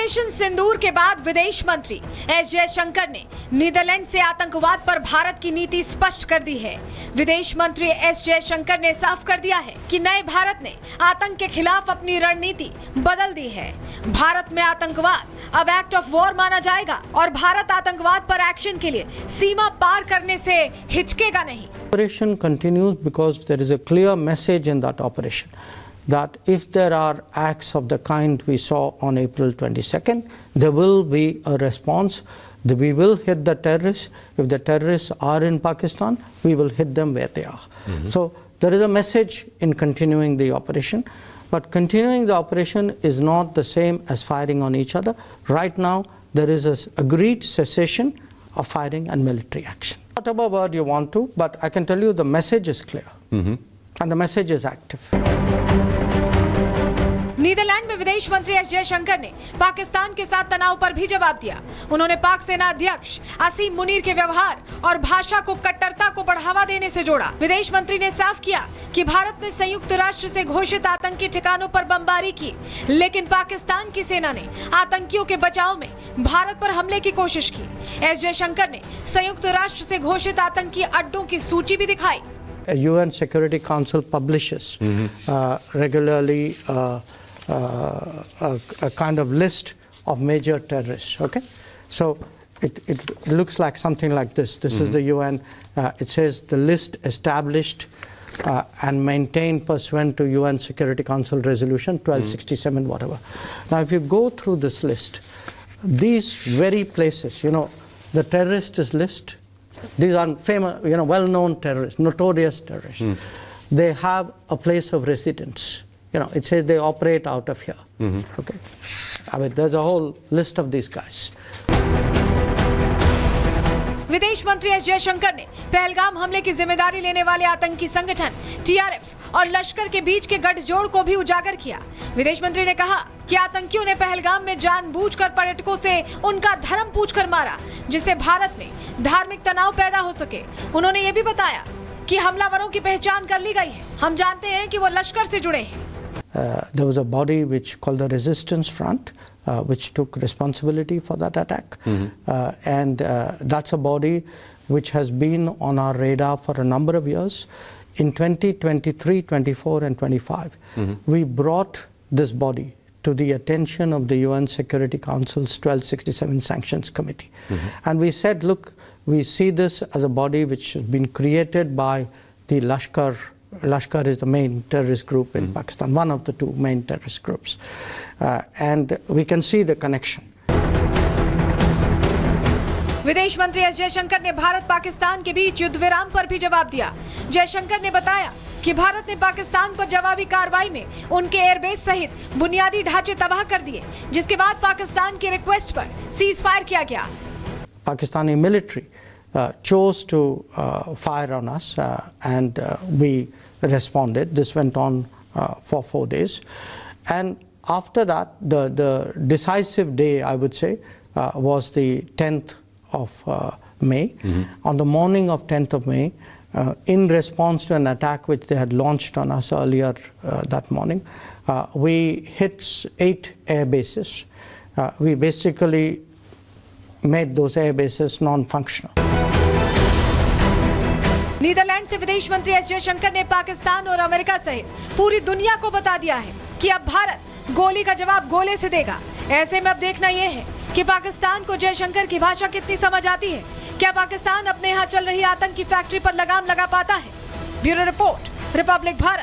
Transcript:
Operation सिंदूर के बाद विदेश मंत्री एस जयशंकर ने नीदरलैंड से आतंकवाद पर भारत की नीति स्पष्ट कर दी है। विदेश मंत्री एस जयशंकर ने साफ कर दिया है कि नए भारत ने आतंक के खिलाफ अपनी रणनीति बदल दी है। भारत में आतंकवाद अब एक्ट ऑफ वॉर माना जाएगा और भारत आतंकवाद पर एक्शन के लिए सीमा पार करने से हिचकेगा नहीं। Operation continues because there is a clear message in that operation that if there are acts of the kind we saw on April 22nd, there will be a response. We will hit the terrorists. If the terrorists are in Pakistan, we will hit them where they are. So there is a message in continuing the operation, but continuing the operation is not the same as firing on each other. Right now, there is an agreed cessation of firing and military action. Whatever word you want to, but I can tell you the message is clear and the message is active. Netherlands में विदेश मंत्री S Jaishankar ने पाकिस्तान के साथ तनाव पर भी जवाब दिया। उन्होंने पाक सेना अध्यक्ष असीम मुनीर के व्यवहार और भाषा को कट्टरता को बढ़ावा देने से जोड़ा। विदेश मंत्री ने साफ किया कि भारत ने संयुक्त राष्ट्र से घोषित आतंकी ठिकानों पर बमबारी की, लेकिन पाकिस्तान की सेना ने आतंकियों के बचाव में भारत पर हमले की कोशिश की। एस जयशंकर ने संयुक्त राष्ट्र से घोषित आतंकी अड्डों की सूची भी दिखाई। UN Security Council publishes regularly a kind of list of major terrorists. Okay, so it looks like something like this. This is the UN. It says the list established and maintained pursuant to UN Security Council Resolution 1267, whatever. Now, if you go through this list, these very places, you know, the terrorist list. These are famous, you know, well-known terrorists, notorious terrorists. They have a place of residence. You know, it says they operate out of here. Okay, I mean, there's a whole list of these guys. विदेश मंत्री S Jaishankar ने पहलगाम हमले की जिम्मेदारी लेने वाले आतंकी संगठन टीआरएफ और लश्कर के बीच के गठजोड़ को भी उजागर किया। विदेश मंत्री ने कहा कि आतंकियों ने पहलगाम में जानबूझकर पर्यटकों से उनका धर्म पूछकर मारा, जिससे भारत में धार्मिक तनाव पैदा हो सके। उन्होंने ये भी बताया कि हमलावरों की पहचान कर ली गई है। हम जानते हैं कि वो लश्कर से जुड़े हैं। There was a body which called the Resistance Front, which took responsibility for that attack, and that's a body which has been on our radar for a number of years. In 2023, 24, and 25, we brought this body to the attention of the UN Security Council's 1267 Sanctions Committee. And we said, look, we see this as a body which has been created by the Lashkar. Lashkar is the main terrorist group in Pakistan, one of the two main terrorist groups. And we can see the connection. विदेश मंत्री S Jaishankar ने भारत पाकिस्तान के बीच युद्ध विराम पर भी जवाब दिया। जयशंकर ने बताया कि भारत ने पाकिस्तान पर जवाबी कार्रवाई में उनके एयरबेस सहित बुनियादी ढांचे तबाह कर दिए, जिसके बाद पाकिस्तान की रिक्वेस्ट पर सीज फायर किया गया। Pakistani military chose to fire on us and we responded. This went on for 4 days. And after that, the decisive day, I would say, was the 10th of May. On the morning of 10th of May, in response to an attack which they had launched on us earlier that morning, we hit 8 air bases. We basically made those air bases non-functional. Netherlands से विदेश मंत्री S Jaishankar ने पाकिस्तान और America सहित पूरी दुनिया को बता दिया है कि अब भारत गोली का जवाब गोले से देगा। ऐसे में अब देखना यह है कि पाकिस्तान को जयशंकर की भाषा कितनी समझ आती है। क्या पाकिस्तान अपने यहाँ चल रही आतंक की फैक्ट्री पर लगाम लगा पाता है? Bureau report, Republic Bharat.